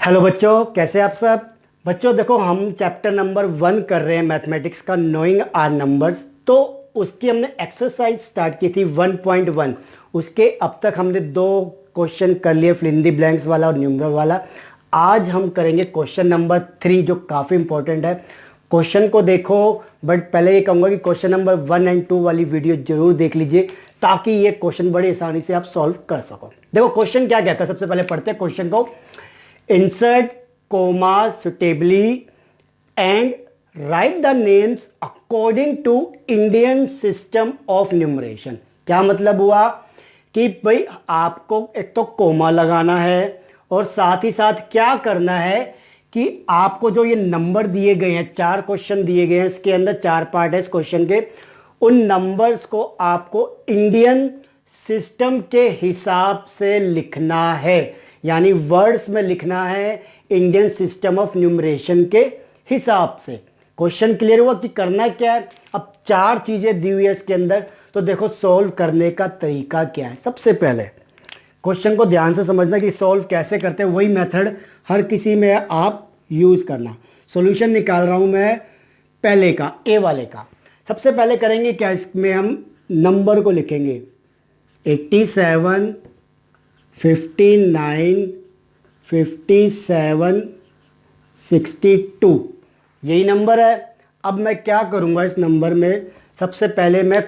Hello बच्चों, कैसे आप सब। बच्चों देखो, हम चैप्टर नंबर 1 कर रहे हैं मैथमेटिक्स का, नोइंग आर नंबर्स। तो उसकी हमने एक्सरसाइज स्टार्ट की थी 1.1। उसके अब तक हमने 2 क्वेश्चन कर लिए, फिल इन द ब्लैंक्स वाला और न्यूमरल वाला। आज हम करेंगे क्वेश्चन नंबर 3, जो काफ़ी इंपॉर्टेंट है। क्वेश्चन को देखो, बट पहले ये कहूँगा कि क्वेश्चन नंबर 1 और 2 वाली वीडियो जरूर देख लीजिए, ताकि ये क्वेश्चन बड़ी आसानी से आप सॉल्व कर सको। देखो क्वेश्चन क्या कहता है, सबसे पहले पढ़ते हैं क्वेश्चन को। Insert commas suitably and write the names according to Indian system of numeration। क्या मतलब हुआ कि भाई आपको एक तो कोमा लगाना है और साथ ही साथ क्या करना है कि आपको जो ये नंबर दिए गए हैं, 4 क्वेश्चन दिए गए हैं, इसके अंदर 4 पार्ट है इस क्वेश्चन के। उन नंबर्स को आपको इंडियन सिस्टम के हिसाब से लिखना है, यानी वर्ड्स में लिखना है इंडियन सिस्टम ऑफ न्यूमरेशन के हिसाब से। क्वेश्चन क्लियर हुआ कि करना क्या है। अब 4 चीजें दी हुई है इसके अंदर, तो देखो सॉल्व करने का तरीका क्या है। सबसे पहले क्वेश्चन को ध्यान से समझना कि सॉल्व कैसे करते हैं, वही मेथड हर किसी में आप यूज करना। सॉल्यूशन निकाल रहा हूं मैं पहले का, ए वाले का। सबसे पहले करेंगे क्या, इसमें हम नंबर को लिखेंगे 87, 59, 57, 62, यही नंबर है। अब मैं क्या करूंगा इस नंबर में, सबसे पहले मैं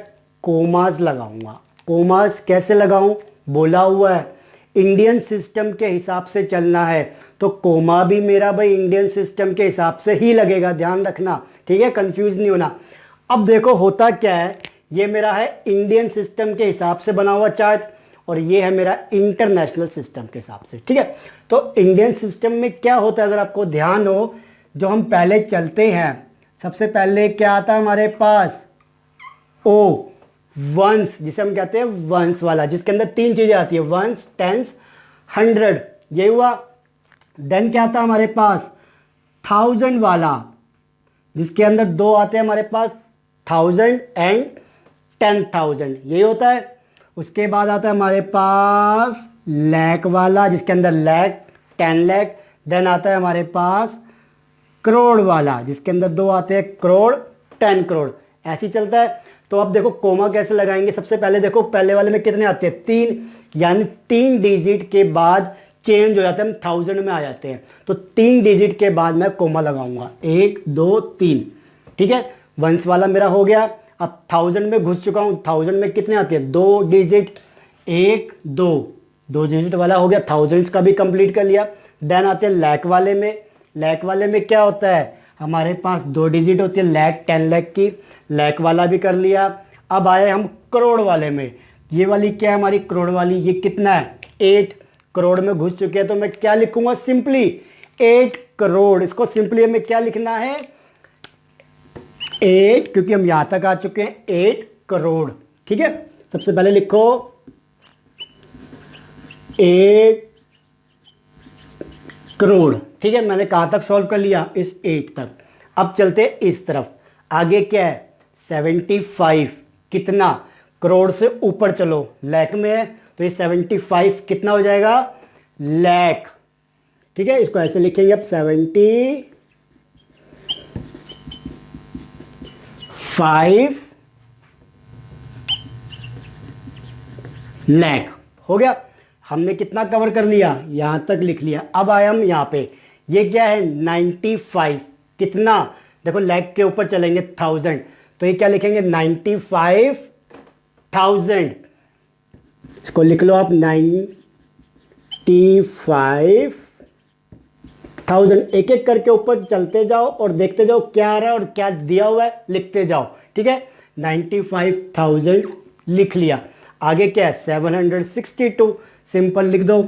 कोमास लगाऊंगा। कोमास कैसे लगाऊं, बोला हुआ है इंडियन सिस्टम के हिसाब से चलना है, तो कोमा भी मेरा भाई इंडियन सिस्टम के हिसाब से ही लगेगा, ध्यान रखना, ठीक है, कंफ्यूज नहीं होना। अब देखो होता क्या है, ये मेरा है इंडियन सिस्टम के हिसाब से बना हुआ चार्ट, और ये है मेरा इंटरनेशनल सिस्टम के हिसाब से, ठीक है। तो इंडियन सिस्टम में क्या होता है, अगर आपको ध्यान हो, जो हम पहले चलते हैं, सबसे पहले क्या आता है हमारे पास, ओ वंस, जिसे हम कहते हैं वंस वाला, जिसके अंदर 3 चीजें आती है, वंस, टेंस, 100, ये हुआ। देन क्या आता है हमारे पास, 1000 वाला, जिसके अंदर 2 आते हैं हमारे पास, 1000 एंड 10,000, यही होता है। उसके बाद आता है हमारे पास लाख वाला, जिसके अंदर लाख, 10 लाख। देन आता है हमारे पास करोड़ वाला, जिसके अंदर 2 आते हैं, करोड़, 10 करोड़, ऐसे ही चलता है। तो अब देखो कोमा कैसे लगाएंगे। सबसे पहले देखो पहले वाले में कितने आते हैं, 3, यानी 3 डिजिट के बाद चेंज हो जाते हैं, हम 1000 में आ जाते हैं। तो 3 डिजिट के बाद मैं कोमा लगाऊंगा, 1 2 3, ठीक है। वंस वाला मेरा हो गया। अब 1000 में घुस चुका हूं, 1000 में कितने आते हैं, 2 डिजिट, 1 2, 2 डिजिट वाला हो गया, थाउजेंड्स का भी कंप्लीट कर लिया। देन आते हैं लाख वाले में। लाख वाले में क्या होता है, हमारे पास 2 डिजिट होती है, लाख, 10 लाख की, लाख वाला भी कर लिया। अब आए हम करोड़ वाले में। ये वाली क्या है हमारी करोड़ वाली, ये कितना है, 8 करोड़ में घुस चुके हैं। तो मैं क्या लिखूंगा, सिंपली 8 करोड़। इसको सिंपली हमें क्या लिखना है, 8, क्योंकि हम यहां तक आ चुके हैं, 8 करोड़, ठीक है। सबसे पहले लिखो 8 करोड़, ठीक है। मैंने कहां तक सॉल्व कर लिया, इस 8 तक। अब चलते इस तरफ, आगे क्या है, 75, कितना, करोड़ से ऊपर चलो, लाख में है, तो ये 75 कितना हो जाएगा, लाख, ठीक है। इसको ऐसे लिखेंगे अब, 75 लाख हो गया। हमने कितना कवर कर लिया, यहां तक लिख लिया। अब आए हम यहां पे, ये क्या है, 95, कितना, देखो लाख के ऊपर चलेंगे, 1000, तो ये क्या लिखेंगे, 95,000। इसको लिख लो आप, 95,000। एक एक करके ऊपर चलते जाओ और देखते जाओ क्या आ रहा है और क्या दिया हुआ है, लिखते जाओ, ठीक है। 95,000 लिख लिया। आगे क्या है, 762, सिंपल लिख दो,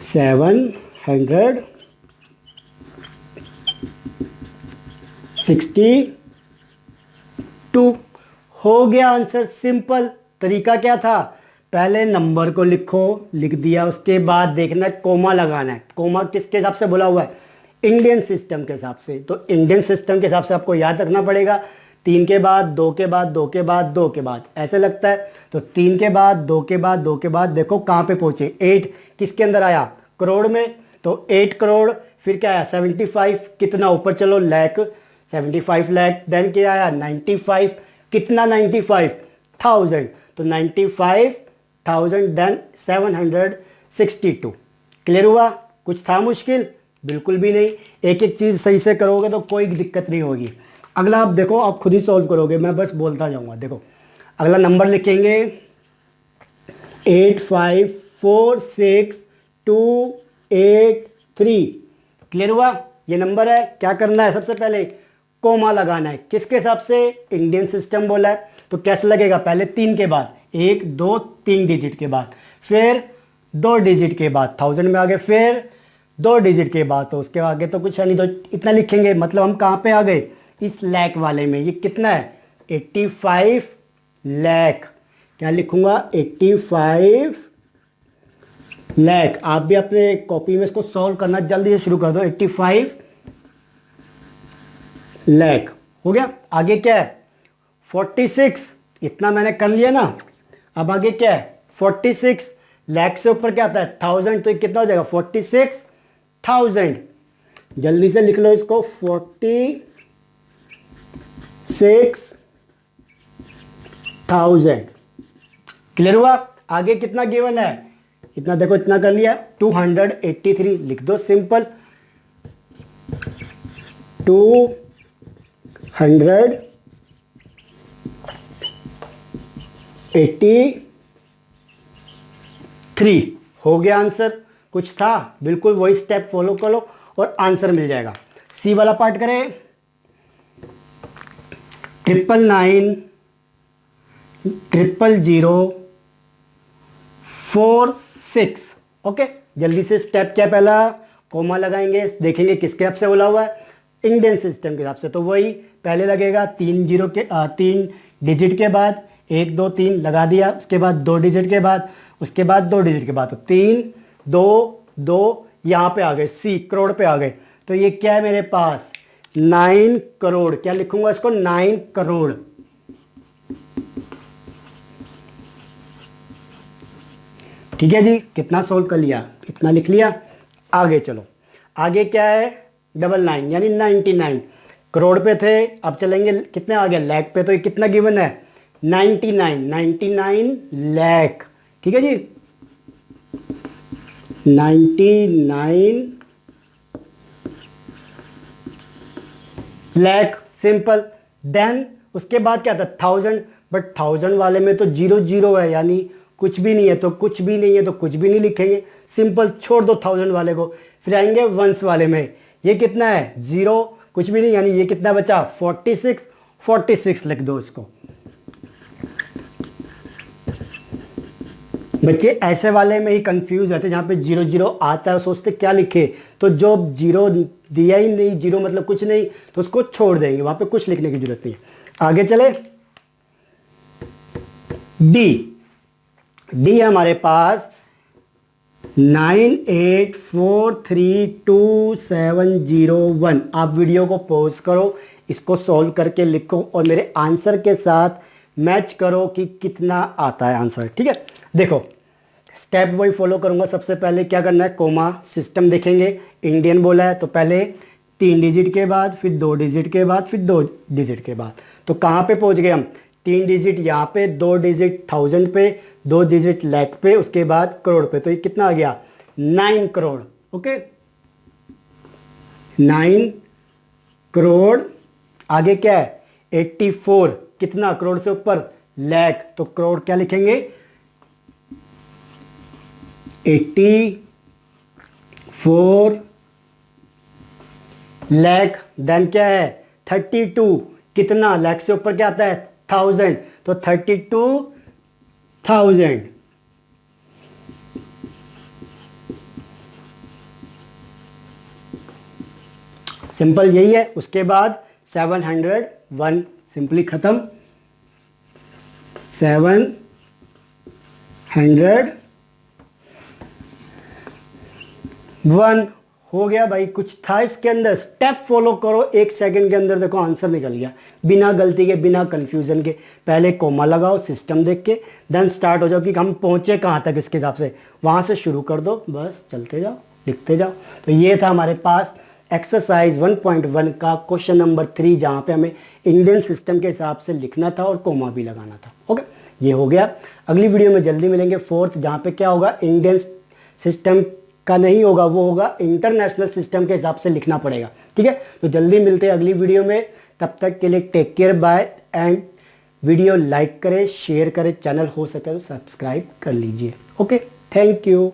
762 हो गया आंसर। सिंपल तरीका क्या था, पहले नंबर को लिखो, लिख दिया, उसके बाद देखना है कोमा लगाना है। कोमा किसके हिसाब से बोला हुआ है, इंडियन सिस्टम के हिसाब से। तो इंडियन सिस्टम के हिसाब से आपको याद रखना पड़ेगा, 3 के बाद 2 के बाद 2 के बाद 2 के बाद ऐसे लगता है। तो 3 के बाद 2 के बाद 2 के बाद देखो कहां पे पहुंचे, 8 किसके अंदर आया, करोड़ में, तो 8 करोड़, फिर क्या आया 75, कितना ऊपर चलो लाख, 75 लाख, देन क्या आया 95, कितना 95,000, तो 95,000 देन 762। क्लियर हुआ? कुछ था मुश्किल? बिल्कुल भी नहीं। एक एक चीज़ सही से करोगे तो कोई दिक्कत नहीं होगी। अगला आप देखो, आप खुद ही सॉल्व करोगे, मैं बस बोलता जाऊंगा। देखो अगला नंबर लिखेंगे 8546,283। क्लियर हुआ? ये नंबर है। क्या करना है? सबसे पहले कोमा लगाना है। किसके हिसाब से? इंडियन सिस्टम बोला है, तो कैसे लगेगा? पहले 3 के बाद, 1 2 3 डिजिट के बाद, फिर 2 डिजिट के बाद 1000 में आ गए, फिर 2 डिजिट के बाद, तो उसके आगे तो कुछ है नहीं, तो इतना लिखेंगे। मतलब हम कहाँ पे आ गए? इस लाख वाले में। ये कितना है? 85 लाख। क्या लिखूंगा? 85 लाख। आप भी अपने कॉपी में इसको सॉल्व करना जल्दी से शुरू कर दो। 85 लाख हो गया। आगे क्या है? 46। इतना मैंने कर लिया ना। अब आगे क्या है? 46 लाख से ऊपर क्या आता है? 1000, तो ये कितना हो जाएगा? 46,000। जल्दी से लिख लो इसको, 46,000। क्लियर हुआ? आगे कितना गिवन है? इतना देखो, इतना कर लिया। 283 लिख दो, सिंपल। 283 हो गया आंसर। कुछ था? बिल्कुल वही स्टेप फॉलो करो और आंसर मिल जाएगा। सी वाला पार्ट करें। 9990046। ओके, जल्दी से स्टेप क्या? पहला कोमा लगाएंगे, देखेंगे किसके हिसाब से बोला हुआ है? इंडियन सिस्टम के हिसाब से। तो वही पहले लगेगा 3 डिजिट के बाद, 1 2 3 लगा दिया, उसके बाद 2 डिजिट के बाद, उसके बाद 2 डिजिट के बाद, तो 3 2 2 यहाँ पे आ गए, सी करोड़ पे आ गए। तो ये क्या है मेरे पास? 9 करोड़। क्या लिखूंगा इसको? 9 करोड़। ठीक है जी, कितना सोल्व कर लिया? इतना लिख लिया। आगे चलो, आगे क्या है? 99 यानी 99। करोड़ पे थे, अब चलेंगे कितने आ गया? लाख पे। तो ये कितना गिवन है? 99 लाख। ठीक है जी, 99 लाख, सिंपल। देन उसके बाद क्या था? 1000। बट 1000 वाले में तो 0 0 है, यानी कुछ भी नहीं है, तो कुछ भी नहीं है तो कुछ भी नहीं लिखेंगे, सिंपल छोड़ दो 1000 वाले को। फिर आएंगे वंस वाले में। ये कितना है? 0, कुछ भी नहीं, यानी ये कितना बचा? 46 लिख दो इसको। बच्चे ऐसे वाले में ही कंफ्यूज रहते, जहाँ पे 0 0 आता है, सोचते क्या लिखे, तो जो 0 दिया ही नहीं, 0 मतलब कुछ नहीं, तो उसको छोड़ देंगे, वहाँ पे कुछ लिखने की जरूरत नहीं है। आगे चले, डी है हमारे पास 98432701। आप वीडियो को पॉज करो, इसको सॉल्व करके लिखो और मेरे आंसर के साथ मैच करो कि कितना आता है आंसर। ठीक है, देखो स्टेप वही फॉलो करूंगा। सबसे पहले क्या करना है? कोमा सिस्टम देखेंगे। इंडियन बोला है तो पहले 3 डिजिट के बाद, फिर 2 डिजिट के बाद, फिर 2 डिजिट के बाद। तो कहाँ पे पहुँच गए हम? 3 डिजिट यहाँ पे, 2 डिजिट 1000 पे, 2 डिजिट लाख पे, उसके बाद करोड़ पे। तो ये कितना आ गया? 9 करोड़। ओके, 9 करोड़। आगे क्या है? 84, कितना? करोड़ से ऊपर लाख, तो करोड़ क्या लिखेंगे? 84 लाख। देन क्या है? 32, कितना? लाख से ऊपर क्या आता है? 1000, तो 32,000। सिंपल यही है। उसके बाद 701, सिंपली खत्म। 701 हो गया भाई। कुछ था इसके अंदर? स्टेप फॉलो करो, 1 सेकंड के अंदर देखो आंसर निकल गया, बिना गलती के, बिना कंफ्यूजन के। पहले कोमा लगाओ सिस्टम देख के, देन स्टार्ट हो जाओ कि हम पहुंचे कहां तक, इसके हिसाब से वहां से शुरू कर दो, बस चलते जाओ। लिखते जाओ। तो ये था हमारे पास एक्सरसाइज 1.1 का क्वेश्चन नंबर 3, जहाँ पे हमें इंडियन सिस्टम के हिसाब से लिखना था और कोमा भी लगाना था। ओके, ये हो गया। अगली वीडियो में जल्दी मिलेंगे 4th, जहाँ पे क्या होगा, इंडियन सिस्टम का नहीं होगा, वो होगा इंटरनेशनल सिस्टम के हिसाब से लिखना पड़ेगा। ठीक है, तो जल्दी मिलते हैं अगली वीडियो में। तब तक के लिए take care, bye. And video like करें, शेयर करें, चैनल हो सके तो सब्सक्राइब कर लीजिए। Okay, thank you.